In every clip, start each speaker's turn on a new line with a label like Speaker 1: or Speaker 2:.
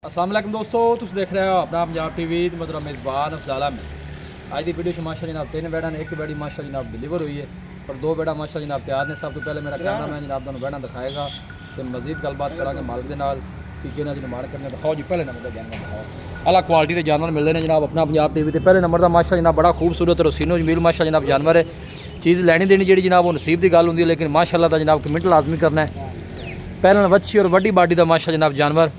Speaker 1: अस्सलाम वालेकुम दोस्तों, तुम देख रहे हो अपना पंजाब टीवी। मतलब मेज़बान अफजाला में आज की वीडियो माशा जनाब 3 बैडा ने, एक बैडी माशा जनाब डिलीवर हुई है और 2 बैडा माशा जनाब तैयार ने। सब तो पहले मेरा कैमरा मैन जनाब तुहानू बैडा दिखाएगा तो मजीद गलबात करांगे मालिक के नाल कि किहना जी मार करने। दिखाओ जी पहले नंबर का जानवर दिखाओ। अला क्वालिटी के जानवर मिलते हैं जनाब अपना पंजाब टीवी ते। पहले नंबर का माशा जनाब बड़ा खूबसूरत रोसीनो जमील माशा जनाब जानवर है। चीज़ लैनी देनी जी जनाब वो नसीब की गल होंगी है, लेकिन माशाअल्लाह का जनाब कमिट लाजमी करना है। पहले वच्छी और वड्डी बाडी का माशा जनाब जानवर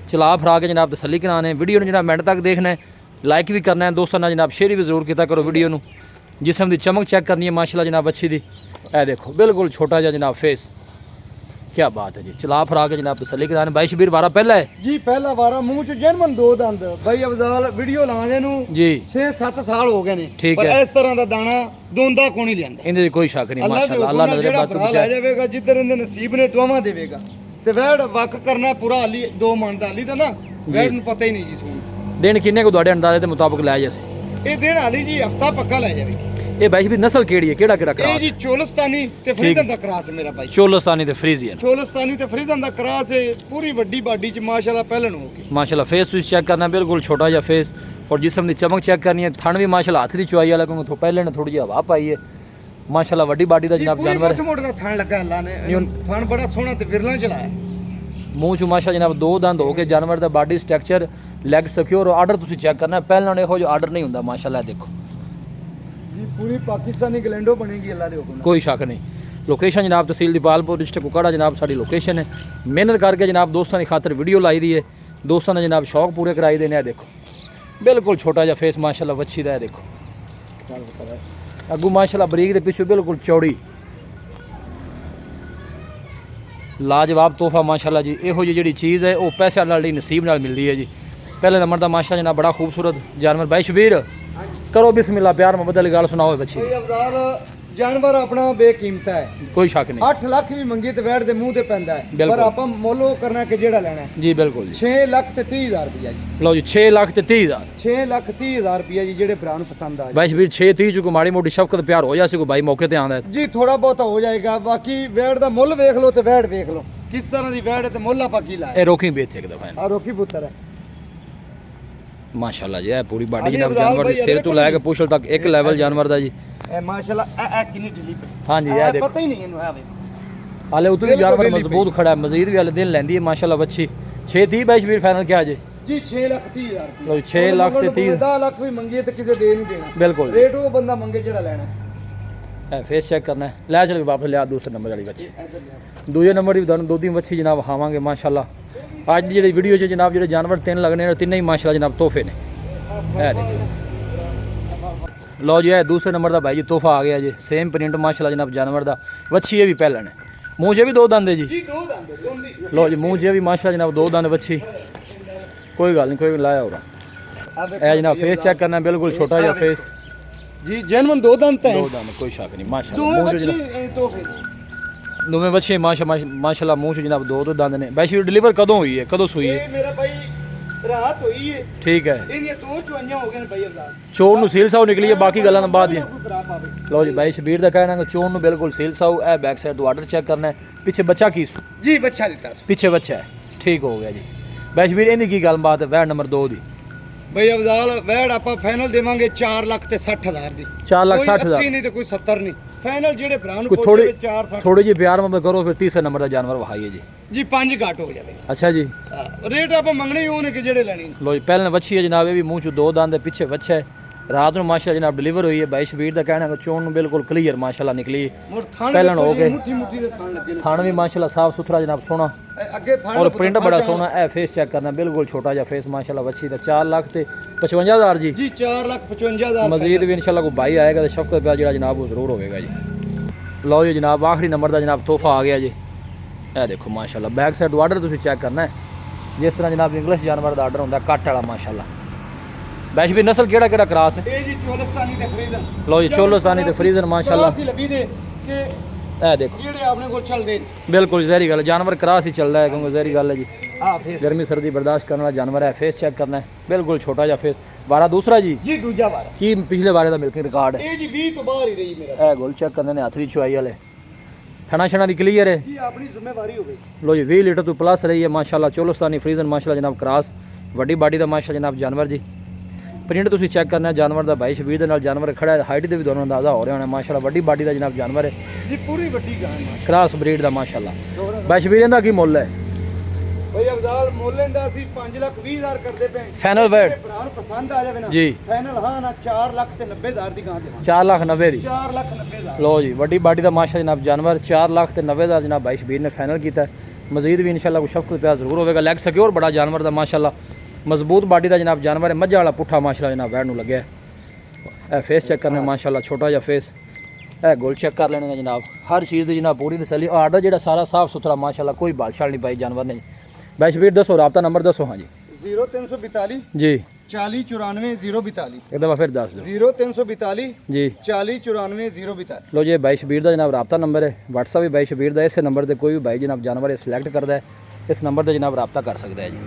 Speaker 1: चला फरा के जनाब तसली कराने। वीडियो ने जनाब मिनट तक देखना है, लाइक भी करना है दोस्तों ना जनाब, शेयर भी जरूर किया करो वीडियो। जिसम की चमक चेक करनी है माशाल्लाह जनाब अच्छी दी। ए देखो बिल्कुल छोटा जहा जनाब फेस, क्या बात है जी। चला फरा के जनाब तसली कराने। भाई शबीर वारा पहला है जी, पहला वारा मुँह च जैनमन 2 दंद। भाई अफजाल वीडियो लाने जी 6-7 साल हो गए ने, ठीक है। इस तरह का दाना दोंदा को नहीं लियांदा, इहदे कोई शक नहीं माशाल्लाह। अल्लाह नजरे बात तो ले जावेगा जिधर इहदे नसीब ने दुआवां देवेगा। ते वैड वक करना पूरा हाली 2 मन दा हाली दा ना वैड नूं पता ही नहीं जी। सुन दिन किन्ने को तुहाडे अंदाजे दे मुताबिक लै जासे? ए दिन हाली जी हफ्ता पक्का लै जावे। ए भाई भी नस्ल केड़ी है, केड़ा केड़ा क्रास? ए जी चोलस्तानी ते फ्रीजन दा क्रास है मेरा भाई। चोलस्तानी ते फ्रीजियन, चोलस्तानी ते फ्रीजन दा क्रास है। पूरी वड्डी बाडी च माशाल्लाह पहलन हो गई माशाल्लाह। फेस तुसीं चेक करना बिल्कुल छोटा जिहा फेस और जिस्म दी चमक चेक करनी है। थन भी माशाल्लाह हाथ दी चुआई वाला, क्योंकि तो पहले ने थोड़ी जी हवा पाई है माशाल्लाह। वड्डी बाडी दा जनाब जानवर है। मोटा थन लगा अल्लाह ने, थन बड़ा सोहना ते विरला चलाया। मूँह चू माशा जनाब 2 दंद हो गए जानवर का। बॉडी स्ट्रक्चर लैग सिक्योर और आर्डर तुसीं चेक करना है। पहले ने जो आर्डर नहीं होंदा माशाल्लाह। देखो जी पूरी पाकिस्तानी गलैंडो बनेगी अल्लाह दे हुक्म, कोई शक नहीं। लोकेशन जनाब तहसील दीपालपुर डिस्ट्रिक्ट कुकाड़ा जनाब साड़ी लोकेशन है। मेहनत करके जनाब दोस्तों की खातर वीडियो लाई दी है, दोस्तों ने जनाब शौक पूरे कराई देने। देखो बिल्कुल छोटा जहा फेस माशाल्लाह वच्छी दा है। देखो अगू माशाल्लाह बरीक दे पिछू बिल्कुल चौड़ी लाजवाब तोहफा माशाल्लाह जी। इहो जी चीज़ है वो पैसे नाल नसीब नाल मिलती है जी। पहले नंबर का माशा जनाब बड़ा खूबसूरत जानवर। भाई शबीर करो बिस्मिल्लाह, प्यार मोहब्बत वाली गल सुनाओ बच्ची। जानवर अपना बेकीमत है, कोई शक नहीं। 8 लाख भी मंगी तो वैट दे मुंह ते पैंदा है, पर आपां मोलो करना कि जेड़ा लेना है जी। बिल्कुल जी 6 लाख ते 30,000 रुपया जी। लो जी 6 लाख ते 30,000, 6 लाख 30,000 रुपया जी। जेड़े भरा नूं पसंद आ भाई शबीर 6-30 जो माड़ी मोटी शफकत प्यार हो जासी, कोई भाई मौके ते आंदा है जी थोड़ा बहुत हो जाएगा। बाकी वैट दा मुੱਲ वेख लो ते वैट वेख लो किस तरह दी वैट है ते मुੱਲ आपां की लाया। ए रोकी बेच एक दफा आ रोकी पुत्र है माशाल्लाह जी। है पूरी बाडी जनाब जानवर दी सिर तो लैके पुछल तक एक लेवल जानवर दा जी। ए माशाल्लाह ए कितनी ढिली पे। हां जी ये देखो पता ही नहीं इनु है भाई। हाले उतनी जानवर मजबूत खड़ा है, मजीद भी हाले दिन लेंदी है माशाल्लाह वच्छी। 6-30 भाई शबीर फाइनल क्या जी? जी 6 लाख 30,000 रुपए। लो 6 लाख ते 30, 10 लाख भी मंगे तो किसे दे नहीं देना। बिल्कुल रेट वो बंदा मंगे जेड़ा लेना है। फेस चेक करना है। ले चल वापस लिया दूसरे नंबर वाली वच्छी। दूजे नंबर की तुहानू 2-3 वच्छी जनाब खावांगे माशाल्लाह। अज की जी वीडियो च जनाब जो जानवर 3 लगने हैं, तीनों ही माशाल्लाह जनाब तोहफे ने। लो जी है दूसरे नंबर का भाई जी तोहफा आ गया जी। सेम प्रिंट माशाल्लाह जनाब जानवर का। वच्छी ये भी पहले ने, मूँह से भी 2 दंद है जी। लो जी मूँह से भी माशाल्लाह जनाब 2 दंद वच्छी। कोई गल नहीं, कोई लाया होगा। ए जनाब फेस चेक करना है, बिल्कुल छोटा जहा फेस जी। जेनवन 2 दंद है, 2 दंद कोई शक नहीं माशाल्लाह। दोवें बच्चे माशाल्लाह मूँह से जनाब 2 दंद ने। वैसे डिलीवर कदों हुई है, कदों सूई है? मेरा भाई रात हुई है, ठीक है। इन्हें 2 चुआइयां हो गए भाई अफजाल। चोर नु सील साउ निकली है, बाकी गल्लां बाद दी। लो जी भाई शबीर दा कहना है चोर नु बिल्कुल सील साउ। ए बैक साइड तो आर्डर चेक करना है। पीछे बच्चा की जी? बच्चा दिता, पीछे बच्चा है, ठीक हो गया जी। भाई शबीर इहदी की गल बात है वैड नंबर 2 दी? भाई अफजाल वैड आपां फाइनल देवांगे 4 लाख ते 60,000 दी। 4 लाख 60,000 80 नहीं तो कोई 70 नहीं। फाइनल जेड़े भरा नु थोड़ी 4 थोड़ी जी प्यार में करो। फिर तीसरे नंबर का जानवर वहाई है जी 5 घाट हो जाए। अच्छा जी रेट आप मंगने होने कि जेड़े लेनी। लो जी पहले वच्छी है जनाब, ये भी मूँह चू 2 दंद है, पीछे बच्चा है। रात में माशाल्लाह जनाब डिलीवर हुई है। भाई शबीर का कहना है चोन बिल्कुल क्लीयर माशाल्लाह निकली। पहलन हो गए थान भी माशाल्लाह साफ सुथरा जनाब सोना और प्रिंट बड़ा सोना। है फेस चेक करना बिल्कुल छोटा जहा फेस माशाल्लाह वच्छी का। 4 लाख ते 55,000 जी। 4 लाख 55,000। मजीद भी इंशाल्लाह कोई भाई आएगा तो शफकत का जो जनाब वो जरूर होगा जी। लो जी जनाब आखिरी नंबर का जनाब तोहफा आ गया जी। ए देखो माशाल्लाह बैक साइड आर्डर तुसीं चेक करना है जिस तरह जनाब इंग्लिश जानवर का आर्डर होंदा कट वाला माशाल्लाह। वैसे भी नस्ल केड़ा केड़ा क्रास है? जी चोलस्तानी ते फ्रीजन। लो जी चोलस्तानी ते फ्रीजन माशाल्लाह। ए देखो जेड़े आपने को चलदे बिल्कुल जहरी गल जानवर क्रास ही चलदा है, क्योंकि जहरी गल है जी। गर्मी सर्दी बर्दाश्त करने वाला जानवर है। फेस चेक करना है बिल्कुल छोटा जहा फेस। वारा दूसरा जी? जी दूजा वारा। की पिछले बारे का मिल्किंग रिकॉर्ड है? जी 20 तो बाहर ही रही मेरा। ए गोल चेक करने ने हाथ दी चुआई वाले थना शना दी क्लियर है
Speaker 2: जी अपनी जिम्मेवारी होवे
Speaker 1: लो जी 20 लीटर तो प्लस रही है माशाल्लाह चोलस्तानी फ्रीजन माशाल्लाह जनाब क्रॉस वड्डी बाडी दा माशाल्लाह जनाब जानवर जी प्रिंट तुसी चेक करना है जानवर दा भाई शबीर दे नाल जानवर खड़ा है हाइट दे भी दोनों अंदाजा हो रहे होने माशाल्लाह वड्डी बाडी दा जनाब जानवर है
Speaker 2: जी पूरी वड्डी गाय है
Speaker 1: क्रॉस ब्रीड दा माशाल्लाह भाई शबीर दा की मुੱਲ है
Speaker 2: भाई अफजाल मोलें दा ਅਸੀਂ 5,20,000 ਕਰਦੇ ਪਏ
Speaker 1: फाइनल वेट
Speaker 2: ਭਰਾ ਨੂੰ ਪਸੰਦ ਆ ਜਾਵੇ ਨਾ
Speaker 1: जी
Speaker 2: ਫਾਈਨਲ ਹਾਂ ਨਾ 4,90,000 ਦੀ ਗਾਂ ਦੇਵਾਂ
Speaker 1: 4,90,000 ਦੀ
Speaker 2: 4,90,000
Speaker 1: लो जी वड्डी बाडी दा माशा जनाब जानवर 4,90,000 जनाब भाई शबीर ने फाइनल किया मजीद भी इंशाल्लाह कुछ शफकत प्यार जरूर होगा लैग सिक्योर बड़ा जानवर दा माशाल्लाह मजबूत बाडी दा जनाब जानवर है मज्झा वाला पुट्ठा माशाल्लाह जनाब बैठ नूं लग्या है फेस चेक करने माशाल्लाह छोटा जिहा फेस है गोल चेक कर लेने जनाब हर चीज़ की जनाब पूरी तसली आर्डर जो सारा साफ सुथरा माशाल्लाह कोई बालशाल नहीं पाई जानवर ने भाई शबीर दसो रबता नंबर दसो हाँ जी
Speaker 2: 0342
Speaker 1: जी
Speaker 2: 4094 042
Speaker 1: एक दफ़ा फिर दस दो
Speaker 2: 0342
Speaker 1: जी
Speaker 2: 4094 042
Speaker 1: लो जी भाई शबीर का जनाब रबता नंबर है व्हाट्सअप भी भाई शबीर का इस नंबर पर कोई भी भाई जनाब जानवर सिलेक्ट करता है इस नंबर पर जनाब रबता कर सकता है जी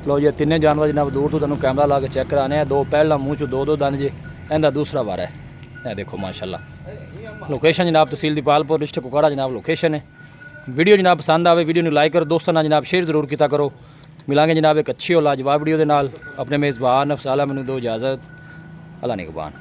Speaker 1: लो जी तिन्ने जानवर जनाब दूर तो तुहानूं कैमरा ला के चेक कराने हैं दो पहला मूँह चो दो दंद जी इहदा दूसरा वार है यह देखो माशाल्लाह लोकेशन जनाब तहसील दीपालपुर डिस्ट्रिक्ट कुपवाड़ा जनाब लोकेशन है वीडियो जनाब पसंद आवे वीडियो लाइक करो दोस्तों नाल जनाब शेयर जरूर किया करो मिलांगे जनाब एक अच्छी और लाजवाब वीडियो के नाल अपने मेज़बान अफसाला मैनूं दो इजाज़त अल्लाह निगहबान।